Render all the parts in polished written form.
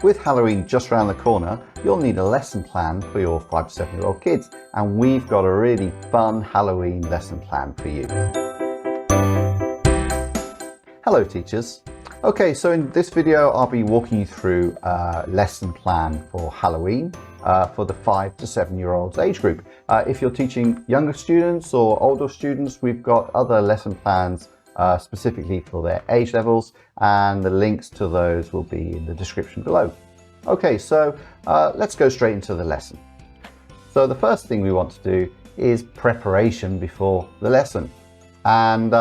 with Halloween just around the corner, you'll need a lesson plan for your 5 to 7-year-old kids, and we've got a really fun Halloween lesson plan for you. Hello teachers. Okay, so in this video I'll be walking you through a lesson plan for Halloween for the 5 to 7-year-olds age group. If you're teaching younger students or older students, we've got other lesson plans specifically for their age levels, and the links to those will be in the description below. Okay, so let's go straight into the lesson. So the first thing we want to do is preparation before the lesson. And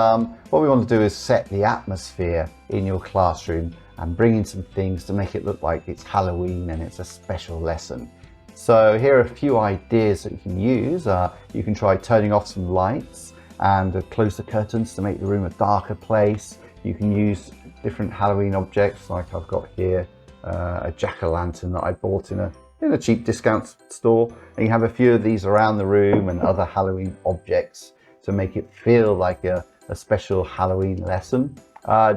what we want to do is set the atmosphere in your classroom and bring in some things to make it look like it's Halloween and it's a special lesson. So here are a few ideas that you can use. You can try turning off some lights and close the curtains to make the room a darker place. You can use different Halloween objects, like I've got here a jack-o'-lantern that I bought in a cheap discount store. And you have a few of these around the room and other Halloween objects to make it feel like a special Halloween lesson.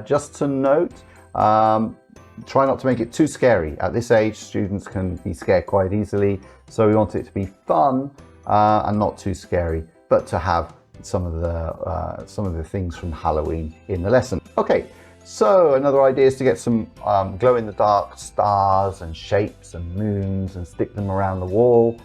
Just to note, try not to make it too scary. At this age, students can be scared quite easily, so we want it to be fun and not too scary, but to have some of the things from Halloween in the lesson. Okay, so another idea is to get some glow-in-the-dark stars and shapes and moons and stick them around the wall.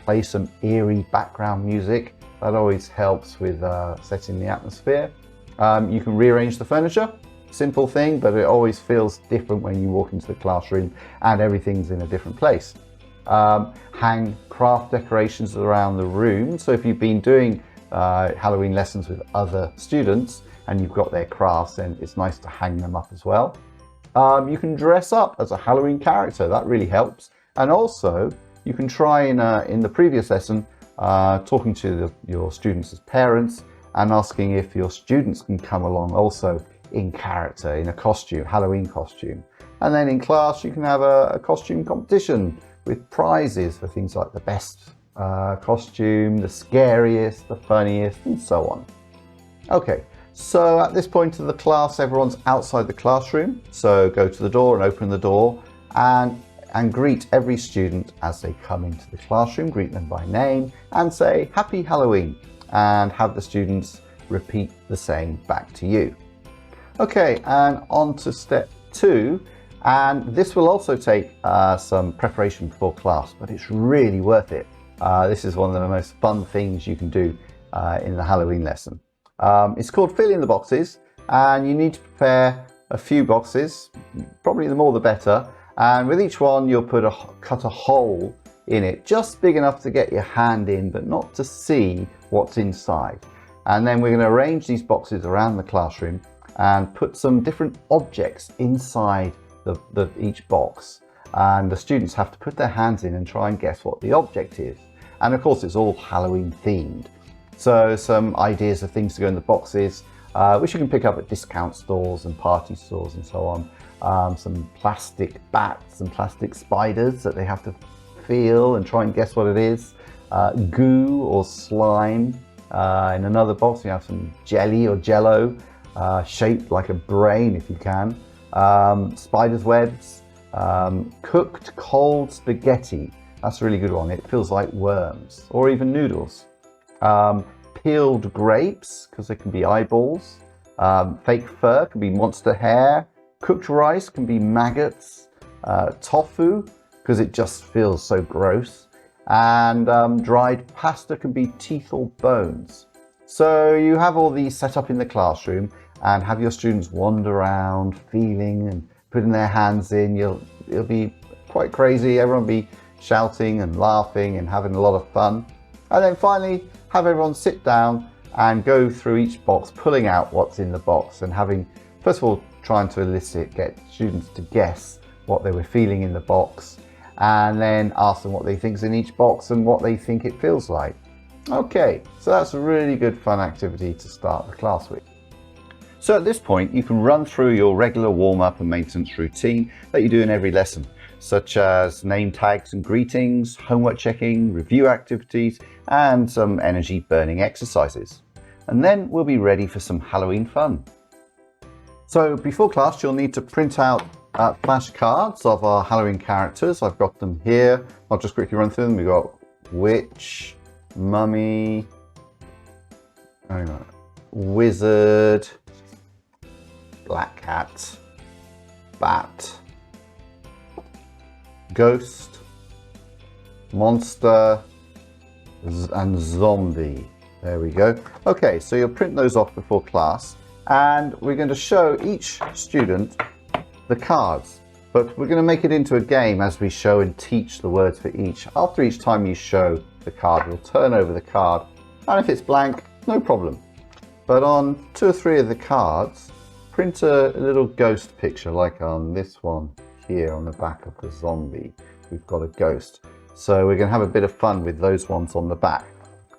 Play some eerie background music. That always helps with setting the atmosphere. You can rearrange the furniture. Simple thing, but it always feels different when you walk into the classroom and everything's in a different place. Hang craft decorations around the room. So if you've been doing Halloween lessons with other students and you've got their crafts, then it's nice to hang them up as well. You can dress up as a Halloween character. That really helps. And also, you can try in the previous lesson talking to your students as parents and asking if your students can come along also in character, in a costume, Halloween costume. And then in class you can have a costume competition with prizes for things like the best costume, the scariest, the funniest, and so on. Okay, so at this point of the class everyone's outside the classroom, so go to the door and open the door and greet every student as they come into the classroom. Greet them by name and say Happy Halloween, and have the students repeat the same back to you. Okay, and on to step 2, and this will also take some preparation before class, but it's really worth it. This is one of the most fun things you can do in the Halloween lesson. It's called Fill in the Boxes, and you need to prepare a few boxes, probably the more the better. And with each one, you'll cut a hole in it, just big enough to get your hand in, but not to see what's inside. And then we're going to arrange these boxes around the classroom and put some different objects inside each box. And the students have to put their hands in and try and guess what the object is. And of course, it's all Halloween themed. So some ideas of things to go in the boxes, which you can pick up at discount stores and party stores and so on. Some plastic bats and plastic spiders that they have to feel and try and guess what it is. Goo or slime. In another box you have some jelly or jello, shaped like a brain if you can. Spider's webs. Cooked cold spaghetti. That's a really good one. It feels like worms, or even noodles. Peeled grapes, because they can be eyeballs. Fake fur can be monster hair. Cooked rice can be maggots. Tofu, because it just feels so gross. And dried pasta can be teeth or bones. So you have all these set up in the classroom and have your students wander around feeling and putting their hands in. It'll be quite crazy. Everyone will be shouting and laughing and having a lot of fun. And then finally have everyone sit down and go through each box, pulling out what's in the box and having, first of all, trying to get students to guess what they were feeling in the box, and then ask them what they think's in each box and what they think it feels like. Okay, so that's a really good fun activity to start the class with. So at this point, you can run through your regular warm-up and maintenance routine that you do in every lesson, such as name tags and greetings, homework checking, review activities, and some energy burning exercises. And then we'll be ready for some Halloween fun. So before class, you'll need to print out flashcards of our Halloween characters. I've got them here. I'll just quickly run through them. We've got witch, mummy, wizard, black cat, bat, ghost, monster, and zombie. There we go. Okay, so you'll print those off before class, and we're going to show each student the cards, but we're going to make it into a game as we show and teach the words for each. After each time you show the card, you'll turn over the card, and if it's blank, no problem. But on 2 or 3 of the cards, print a little ghost picture, like on this one here on the back of the zombie. We've got a ghost. So we're going to have a bit of fun with those ones on the back.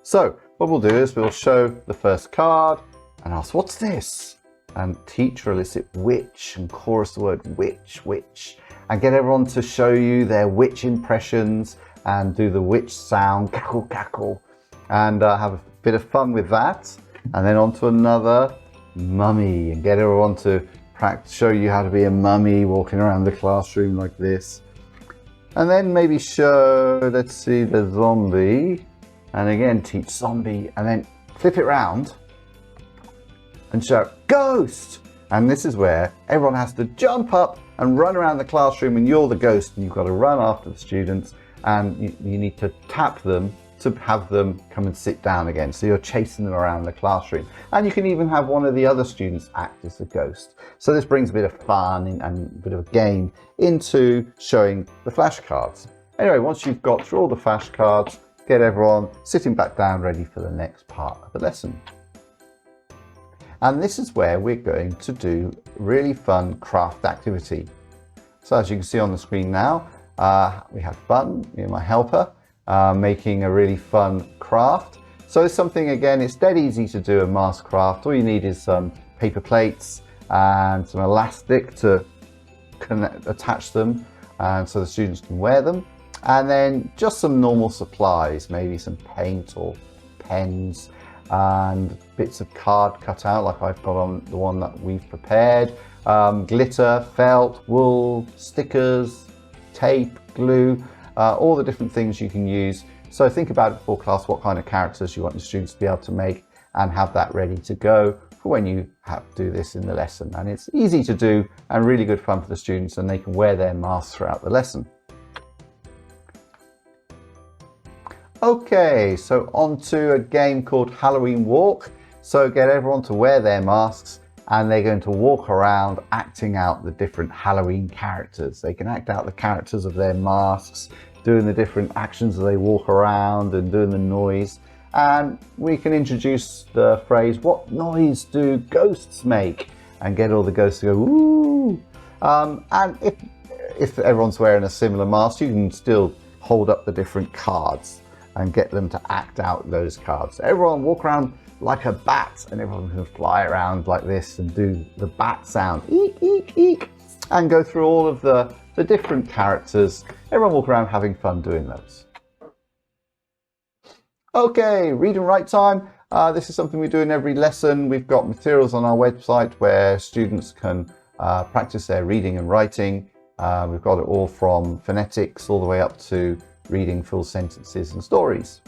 So what we'll do is we'll show the first card and ask, what's this? And teach or elicit witch and chorus the word witch, witch. And get everyone to show you their witch impressions and do the witch sound, cackle, cackle. And have a bit of fun with that. And then on to another mummy and get everyone to practice, show you how to be a mummy walking around the classroom like this. And then maybe show, let's see, the zombie. And again, teach zombie. And then flip it round and show ghost. And this is where everyone has to jump up and run around the classroom, and you're the ghost, and you've got to run after the students, and you need to tap them to have them come and sit down again. So you're chasing them around the classroom. And you can even have one of the other students act as the ghost. So this brings a bit of fun and a bit of a game into showing the flashcards. Anyway, once you've got through all the flashcards, get everyone sitting back down ready for the next part of the lesson. And this is where we're going to do really fun craft activity. So as you can see on the screen now, we have fun, my helper, making a really fun craft. So it's something, again, it's dead easy to do a mask craft. All you need is some paper plates and some elastic to attach them, and so the students can wear them. And then just some normal supplies, maybe some paint or pens and bits of card cut out like I've got on the one that we've prepared, glitter, felt, wool, stickers, tape, glue, all the different things you can use. So think about it before class, what kind of characters you want your students to be able to make, and have that ready to go for when you have to do this in the lesson. And it's easy to do and really good fun for the students, and they can wear their masks throughout the lesson. Okay, so on to a game called Halloween Walk. So get everyone to wear their masks, and they're going to walk around acting out the different Halloween characters. They can act out the characters of their masks, doing the different actions as they walk around and doing the noise. And we can introduce the phrase, what noise do ghosts make? And get all the ghosts to go, ooh. And if everyone's wearing a similar mask, you can still hold up the different cards and get them to act out those cards. So everyone walk around like a bat, and everyone can fly around like this and do the bat sound, eek, eek, eek, and go through all of the different characters. Everyone walk around having fun doing those. Okay, read and write time. This is something we do in every lesson. We've got materials on our website where students can practice their reading and writing. We've got it all from phonetics all the way up to reading full sentences and stories.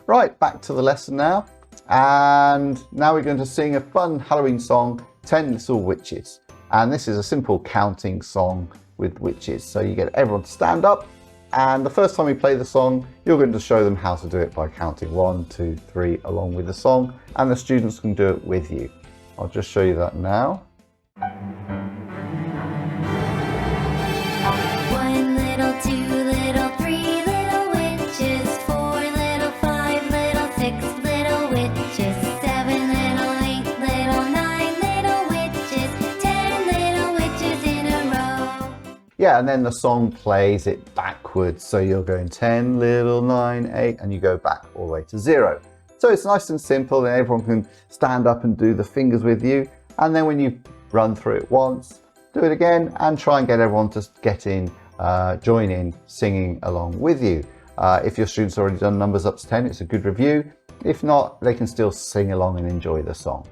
Right, back to the lesson now. And now we're going to sing a fun Halloween song, 10 Little Witches. And this is a simple counting song with witches. So you get everyone to stand up, and the first time we play the song, you're going to show them how to do it by counting 1, 2, 3 along with the song, and the students can do it with you. I'll just show you that now. 1 little, 2 little, 3 little witches, 4 little, 5 little, 6 little witches, 7 little, 8 little, 9 little witches, 10 little witches in a row. Yeah, and then the song plays it backwards. So you're going 10 little, 9, 8, and you go back all the way to 0. So it's nice and simple, and everyone can stand up and do the fingers with you. And then when you run through it once, do it again and try and get everyone to get in, join in singing along with you. If your students already done numbers up to 10, it's a good review. If not, they can still sing along and enjoy the song.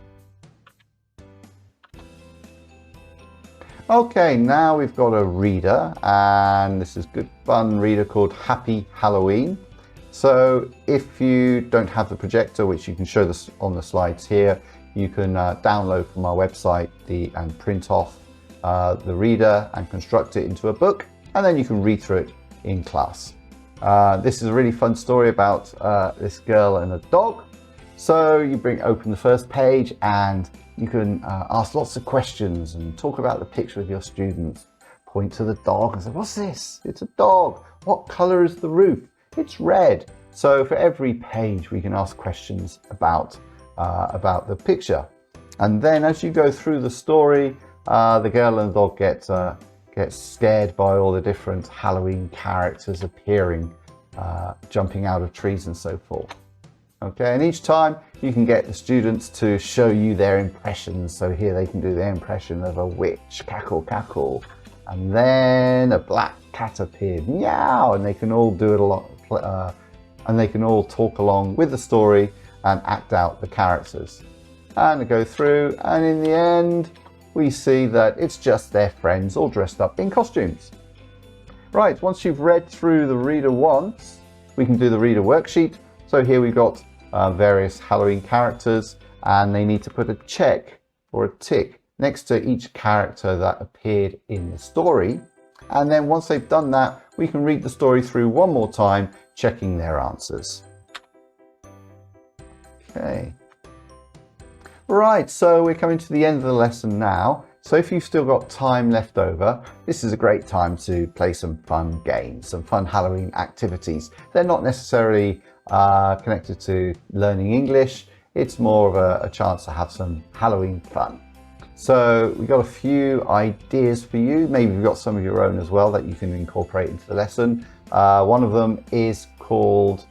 Okay, now we've got a reader, and this is good fun reader called Happy Halloween. So if you don't have the projector, which you can show this on the slides here, you can download from our website and print off the reader and construct it into a book, and then you can read through it in class. This is a really fun story about this girl and a dog. So you open the first page, and you can ask lots of questions and talk about the picture with your students. Point to the dog and say, what's this? It's a dog. What color is the roof? It's red. So for every page we can ask questions about the picture. And then as you go through the story, the girl and the dog get scared by all the different Halloween characters appearing, jumping out of trees and so forth. Okay, and each time you can get the students to show you their impressions. So here they can do their impression of a witch, cackle, cackle. And then a black cat appeared, meow, and they can all do it a lot, and they can all talk along with the story and act out the characters. And they go through, and in the end, we see that it's just their friends all dressed up in costumes. Right, once you've read through the reader once, we can do the reader worksheet. So here we've got various Halloween characters, and they need to put a check or a tick next to each character that appeared in the story. And then once they've done that, we can read the story through one more time, checking their answers. Okay. Right, so we're coming to the end of the lesson now. So if you've still got time left over, this is a great time to play some fun games, some fun Halloween activities. They're not necessarily connected to learning English. It's more of a chance to have some Halloween fun. So we've got a few ideas for you. Maybe you've got some of your own as well that you can incorporate into the lesson. One of them is called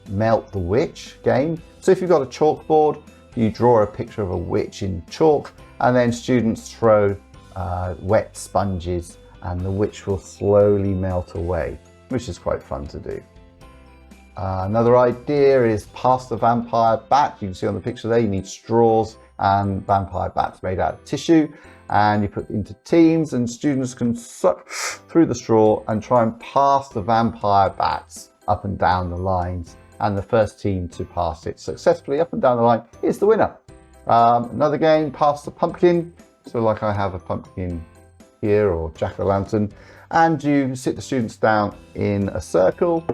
Melt the Witch game. So if you've got a chalkboard, you draw a picture of a witch in chalk, and then students throw wet sponges, and the witch will slowly melt away, which is quite fun to do. Another idea is pass the vampire bat. You can see on the picture there, you need straws and vampire bats made out of tissue, and you put into teams, and students can suck through the straw and try and pass the vampire bats up and down the lines, and the first team to pass it successfully up and down the line is the winner. Another game, pass the pumpkin. So like I have a pumpkin here, or jack-o'-lantern, and you sit the students down in a circle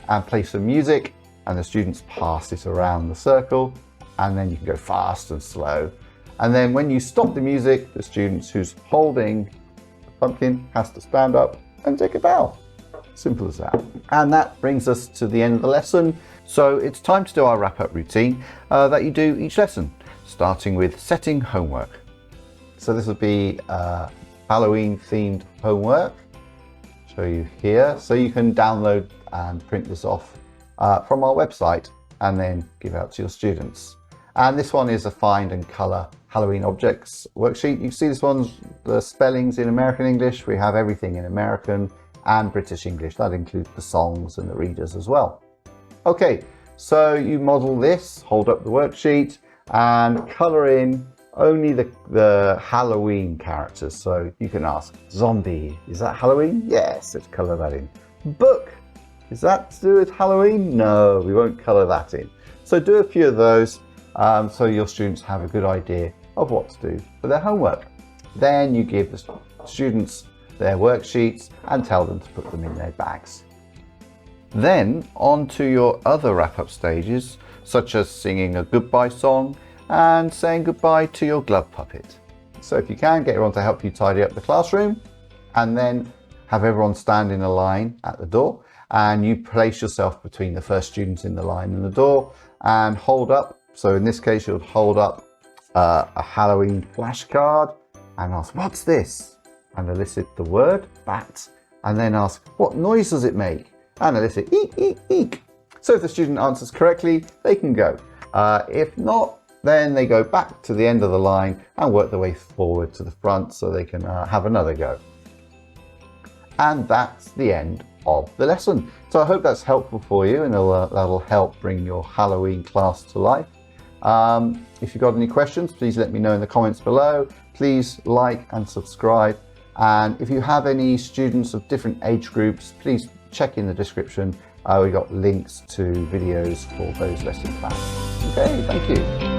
and play some music, and the students pass it around the circle, and then you can go fast and slow. And then when you stop the music, the students who's holding the pumpkin has to stand up and take a bow. Simple as that. And that brings us to the end of the lesson. So it's time to do our wrap-up routine that you do each lesson, starting with setting homework. So this will be Halloween themed homework. Show you here. So you can download and print this off from our website and then give out to your students. And this one is a find and color Halloween objects worksheet. You can see this one's the spellings in American English. We have everything in American and British English. That includes the songs and the readers as well. Okay, so you model this, hold up the worksheet, and color in only the Halloween characters. So you can ask, zombie, is that Halloween? Yes, let's color that in. Book, is that to do with Halloween? No, we won't color that in. So do a few of those so your students have a good idea of what to do for their homework. Then you give the students their worksheets and tell them to put them in their bags. Then on to your other wrap-up stages, such as singing a goodbye song and saying goodbye to your glove puppet. So if you can, get everyone to help you tidy up the classroom, and then have everyone stand in a line at the door, and you place yourself between the first student in the line and the door and hold up. So in this case, you'll hold up a Halloween flashcard and ask, what's this? And elicit the word bat, and then ask, what noise does it make? And elicit eek, eek, eek. So if the student answers correctly, they can go. If not, then they go back to the end of the line and work their way forward to the front so they can have another go. And that's the end of the lesson. So I hope that's helpful for you, and that'll help bring your Halloween class to life. If you've got any questions, please let me know in the comments below. Please like and subscribe, And if you have any students of different age groups, please check in the description. We've got links to videos for those lesson plans. Okay, thank you.